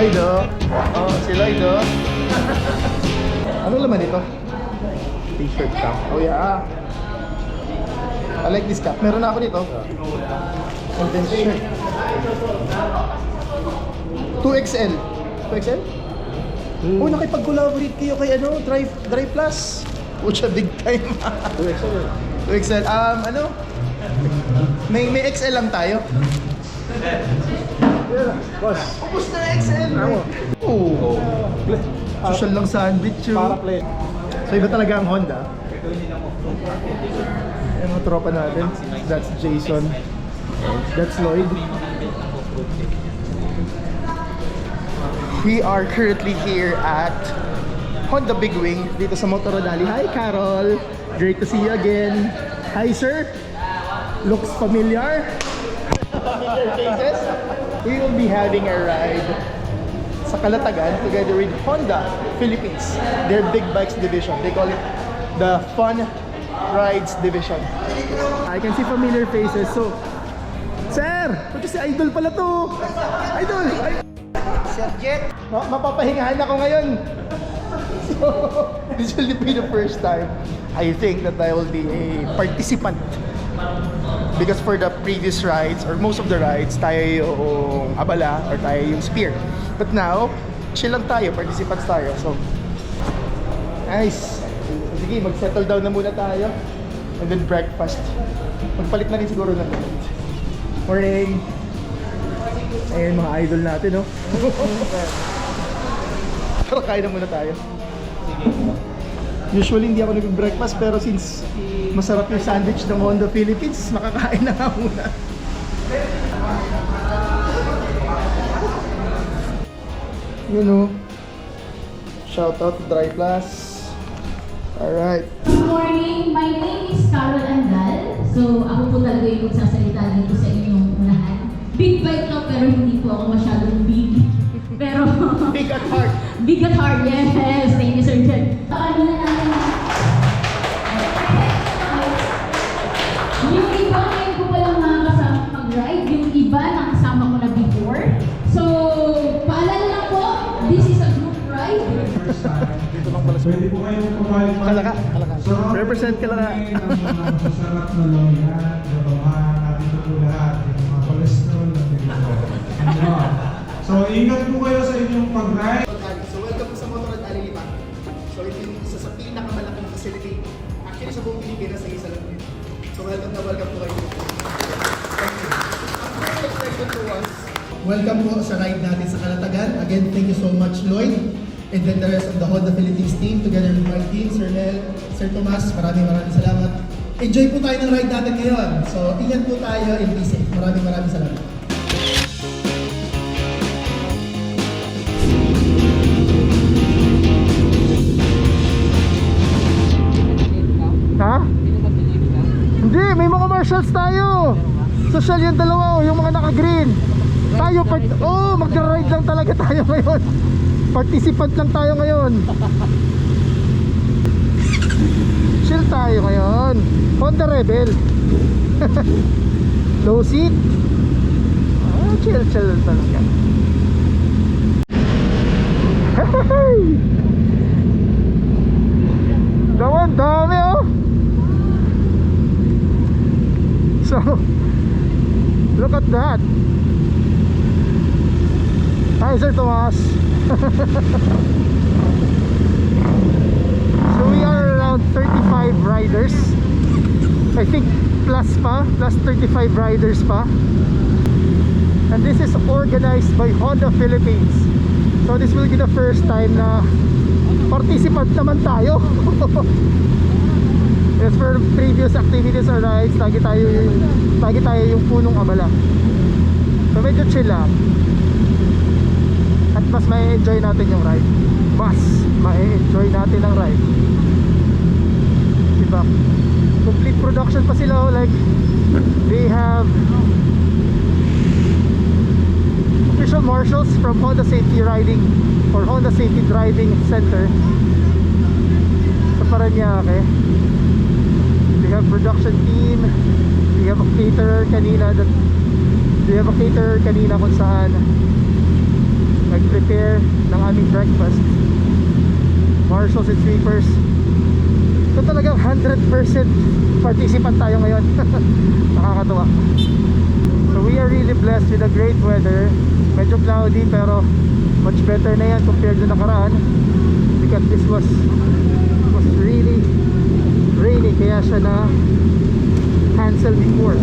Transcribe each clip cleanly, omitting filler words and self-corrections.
Lloyd, oh. Oh, si Lloyd, oh. Ano laman ito? T-shirt cap. Oh, yeah. I like this cap. Meron na ako dito. And then shirt. 2XL. 2XL? Oh, nakipag-collaborate kayo kay ano, Drive Plus. Pucha, big time. 2XL. 2XL. Ano? May XL lang tayo. Yeah, boss. Ubus na XL. Oh. Social lang sandwich yun. Para play. So iba talaga ang Honda. Yung mga tropa natin. That's Jason. That's Lloyd. We are currently here at Honda Big Wing dito sa Motorodali. Hi Carol! Great to see you again. Hi sir! Looks familiar. Familiar faces. We will be having a ride sa Calatagan together with Honda Philippines. Their big bikes division. They call it the Fun Rides Division. I can see familiar faces. So, sir! Ito si Idol pala to! Idol! Sir Jet! Mapapahingahan ako ngayon. So, this will be the first time I think that I will be a participant. Because for the previous rides, or most of the rides, tayo yung abala or tayo yung spear. But now, chill lang tayo, participants tayo. So, nice. So, sige, mag-settle down na muna tayo. And then breakfast. Magpalit na rin siguro ng lunch. Morning. Ayun mga idol natin, no? Pero kain na muna tayo. Usually hindi ako nag-breakfast, pero since masarap yung sandwich ng Honda Philippines, makakain na nga muna. You know, shout out to Drive Plus. Alright. Good morning, my name is Carol Andal. So ako po talaga yung magsasalita dito sa inyong unahan. Big bike lang pero hindi po ako masyadong big. Pero Big at heart. big at heart, yes. Thank you, Sir Jen. Ano na natin? Yung iba, ngayon ko palang nakakasama mag-ride. Yung iba, nakasama ko na before. So, paalala lang po, this is a group ride. Dito lang pala sa Pwede po kayong pumalit. Kalaka. Represent Kalaka. Masarap na longan, gabahan, natin po lahat. Yung mga cholesterol na dito. So, ingat po kayo sa inyong pag-ride. So welcome po sa Motorodali Lipa. So ito yung isa sa pinakamalaking facility. Actually sa buong Pilipinas ay isa lang din. So welcome po kayo. Thank you. Welcome po sa ride natin sa Calatagan. Again, thank you so much Lloyd. And then the rest of the Honda Philippines team together with my team, Sir Nel, Sir Tomas. Maraming salamat. Enjoy po tayo ng ride natin ngayon. So ingat po tayo and be safe. Maraming salamat. Ha? Hindi, may mga marshals tayo. Social yung dalawa, yung mga naka-green. Tayo, magra-ride lang talaga tayo ngayon. Participant lang tayo ngayon. Chill tayo ngayon. Honda Rebel. Low seat. Chill lang talaga. Hey! Dawan, dami oh. So, look at that. Hi Sir Tomas. So we are around 35 riders. I think plus 35 riders pa. And this is organized by Honda Philippines. So this will be the first time na participant naman tayo. As for previous activities or rides, lagi tayo yung punong abala. So medyo chill lang. At mas ma-enjoy natin yung ride. Mas ma-enjoy natin ang ride. Diba? Complete production pa sila. Like, they have official marshals from Honda Safety Riding or Honda Safety Driving Center sa Paranaque. They have production team. They have a caterer kanina kung saan nag-prepare ng aming breakfast. Marshals and sweepers. So talagang 100% participant tayo ngayon. Nakakatuwa. So we are really blessed with the great weather. Medyo cloudy pero much better na yan compared to nakaraan, because this was really rainy, kaya siya na cancel before.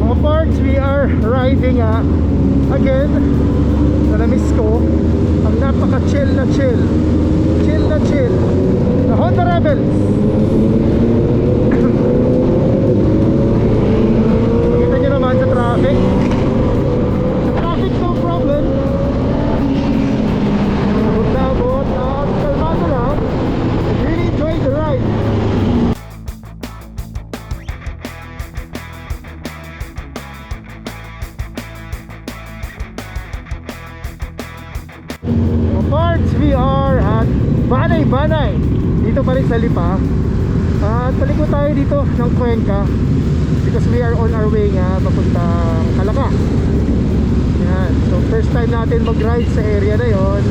Mga parts, we are riding again. Na-miss ko ang napaka-chill na chill na Honda Rebels. Nakita nyo naman sa traffic, no problem. Abot na kalmado lang. I really enjoyed the ride. Parts, we are at Banay dito pa rin sa Lipa, at paliko tayo dito ng Cuenca because we are on our way nga papuntang Calaca. Yan. So first time natin mag-ride sa area na yon.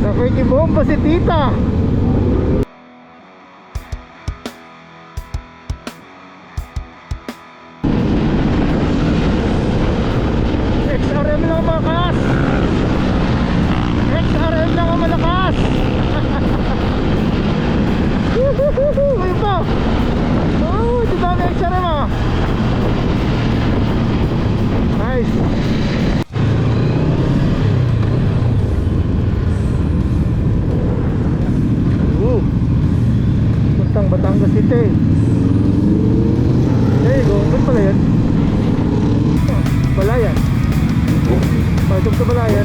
Nakikibomba si tita. XRM lang malakas. XRM lang ang malakas. Ayun pa. Oh, ito dami XRM ah. Nice. Batangas City. There you go. Saan pala yan? Balayan. Pagod sa Balayan.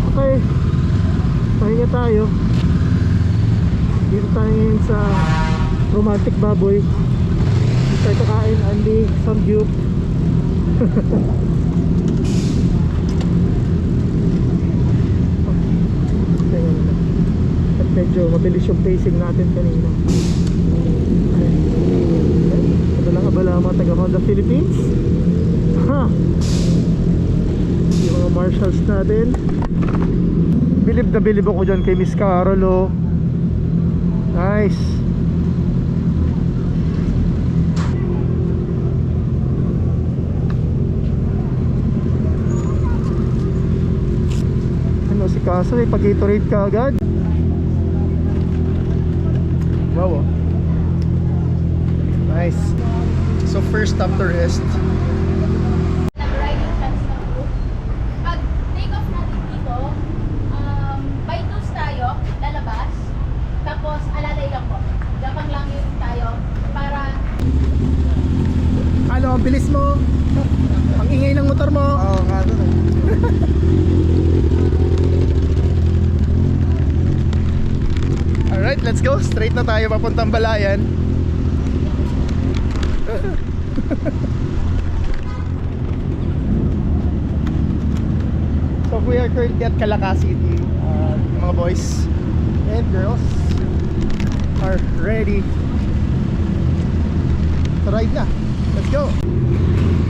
Okay, pahinga tayo. Dito tayo ngayon sa Romantic Baboy. Tayo kakain Andy Samgyup. At medyo mabilis yung pacing natin kanina. Ito lang abala ang mga taga Honda Philippines. Ha! Yung mga marshals natin. Bilib na bilib ako dyan kay Miss Carol, oh. Nice. Si kaso may pag-Gatorade ka agad. Wow, oh. Nice. So first stop to rest. Nag-riding chance na po. Pag take off natin dito, by 2 tayo, lalabas. Tapos alalay lang po. Gapang lang yun tayo para... Ano, ang bilis mo? Ang ingay ng motor mo? Oo, nga doon. Alright, let's go. Straight na tayo papuntang Balayan. So if we We are currently at Calaca City. Mga boys and girls are ready to ride na. Let's go!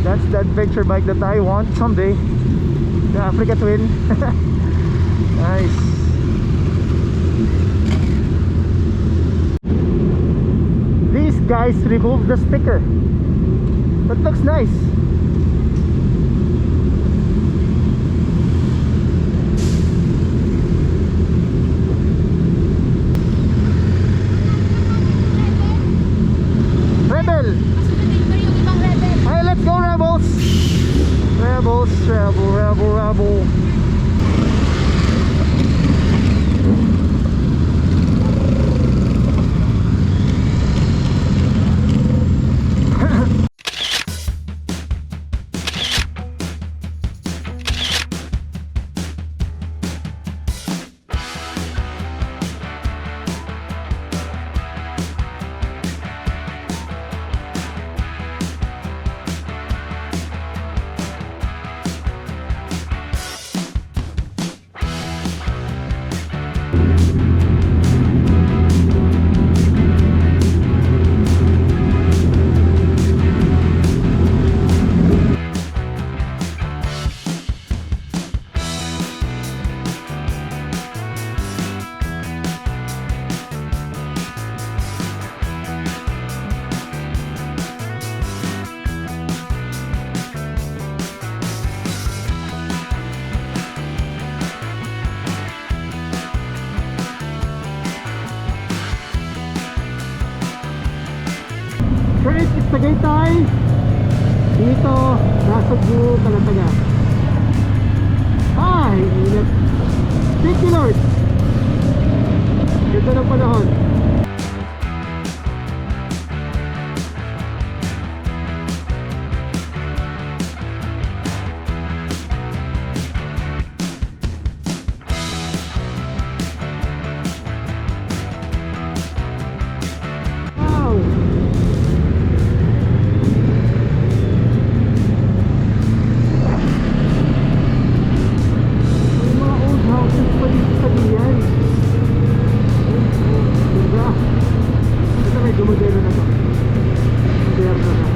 That's the adventure bike that I want someday. The Africa Twin. Nice. These guys removed the sticker. That looks nice. Rebel! Masununin ko yung ibang rebel. Hey, let's go Rebels! Rebels, rebel, rebel, rebel. First is Tagaytay. Dito, Nasugbu, Kalataga. Ay, init. Thank you Lord. Ganda ng panahon. Wow. May mga old houses pa dito sa Lian. Diba? Ito may gumagano na to. Moderno na.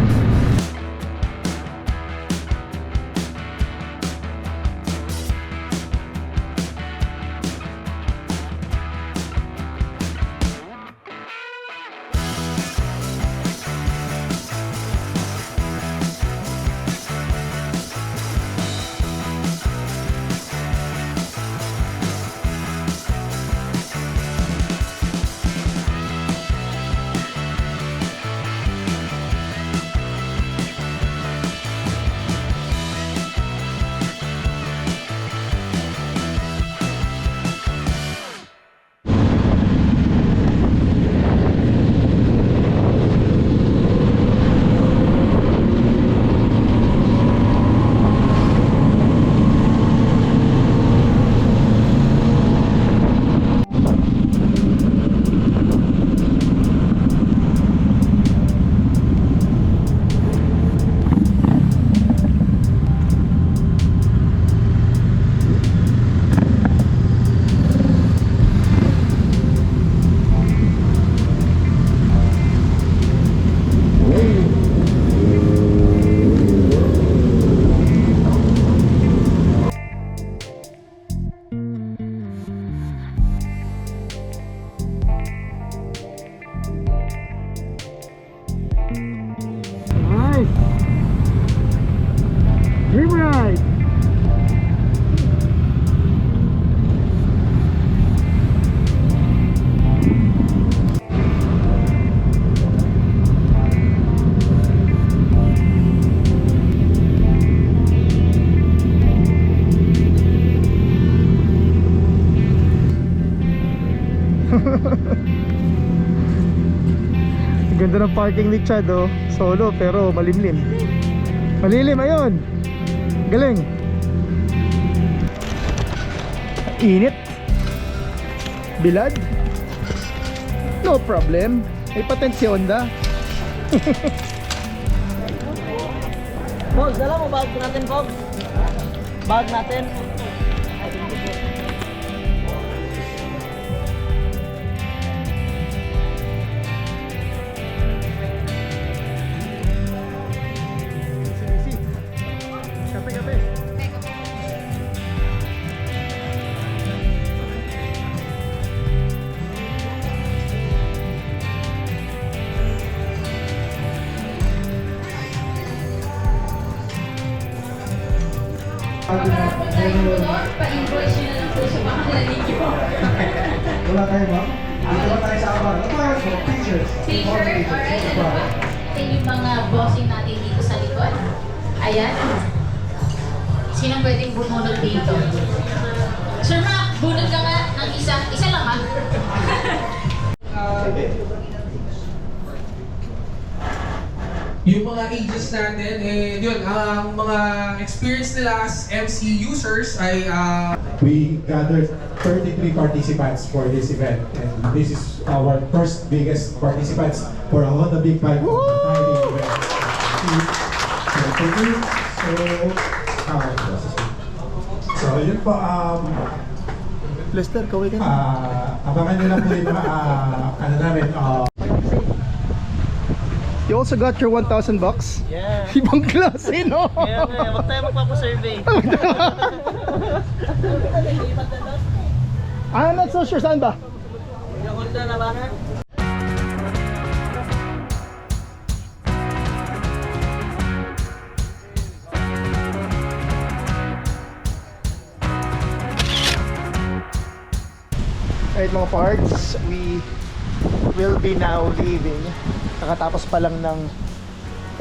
Nice. Dream ride. Ganda ng parking ni Chad, oh. Solo pero malimlim. Malilim, ayun. Galing. Init. Bilad. No problem. May patent si Honda. Pogs, alam mo bag natin, Pogs? Bag natin. Pa-invoice nyo na lang po sa pangalan ninyo. Wala tayo ba? Dito ba tayo sa abang? Ano ba? T-shirts. T-shirt, alright, ano ba? Yan yung mga bossing natin dito sa likod. Ayan. Sino pwedeng bumunod dito? Sir Mac, bunod ka nga ng isa. Isa lang ha? Yung mga ages natin, yun, ang mga experience nila as MC users ay We gathered 33 participants for this event, and this is our first biggest participants for a Honda Big Bike riding event. So, yun po, Lester, kaway ka na. abangan nyo lang po yung ano namin, You also got your 1,000 bucks? Yeah. Ibang klase, no? Kaya nga, huwag tayo magpapasurvey. I'm not so sure, saan ba? Yung Honda na ba na? Alright mga parts, we will be now leaving. Kakatapos pa lang ng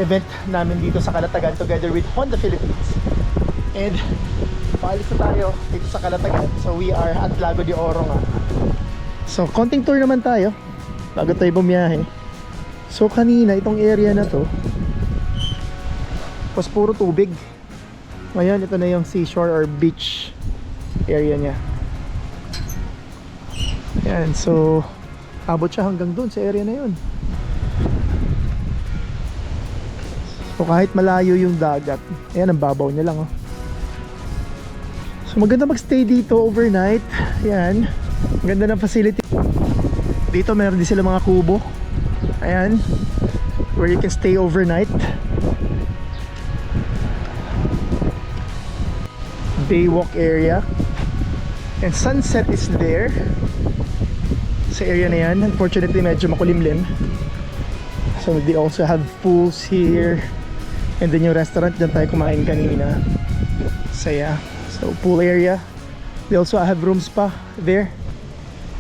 event namin dito sa Calatagan together with Honda Philippines. And paalis na tayo dito sa Calatagan. So we are at Lago de Oro nga. So konting tour naman tayo bago tayo bumiyahe. So kanina itong area na to was puro tubig. Ngayon ito na yung seashore or beach area niya. Yan, so abot siya hanggang dun sa area na yun. So kahit malayo yung dagat, ayan ang babaw niya lang, oh. So maganda magstay dito overnight. Ayan, maganda ng facility. Dito meron din sila mga kubo. Ayan, where you can stay overnight. Baywalk area. And sunset is there sa area na yan. Unfortunately medyo makulimlim. So they also have pools here. And then yung restaurant dyan tayo kumain kanina. Saya. So pool area. They also have rooms pa there.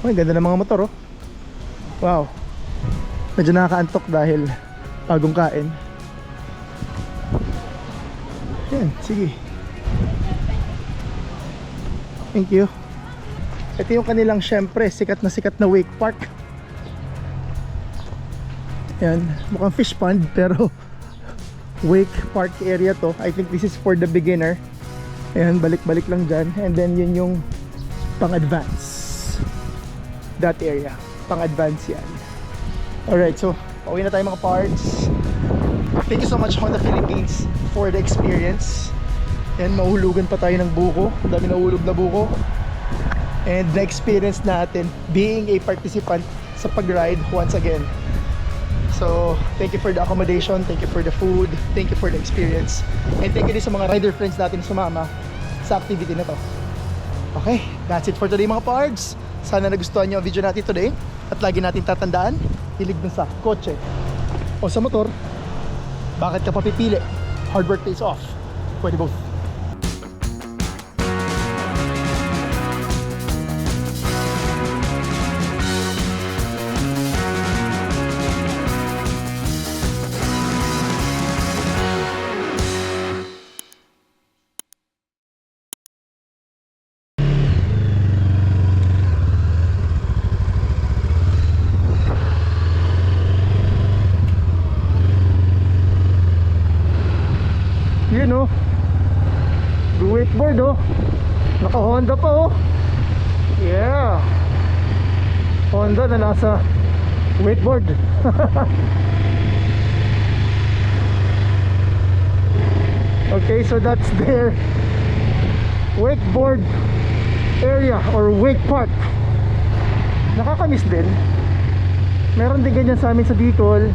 Oh, ang ganda ng mga motor, oh. Wow. Medyo nakakaantok dahil bagong kain. Yan, sige. Thank you. Ito yung kanilang syempre sikat na wake park. Yan, mukhang fish pond pero wake park area to. I think this is for the beginner. Ayan, balik-balik lang dyan. And then yun yung pang-advance. That area, pang-advance yan. Alright, so pauwi na tayo mga parts. Thank you so much Honda Philippines for the experience. Yan, mahulugan pa tayo ng buko. Ang dami nahulog na buko. And na-experience natin being a participant sa pag-ride once again. So, thank you for the accommodation, thank you for the food, thank you for the experience, and thank you din sa mga rider friends natin sumama sa activity na to. Okay, that's it for today mga pards. Sana nagustuhan nyo ang video natin today. At lagi natin tatandaan, hilig dun sa kotse o sa motor, bakit ka papipili? Hard work pays off. Pwede both. Yun, oh, wakeboard, oh, naka Honda pa, oh. Yeah, Honda na nasa wakeboard. Okay, so that's their wakeboard area or wake park. Nakakamiss din. Meron din ganyan sa amin sa Bicol.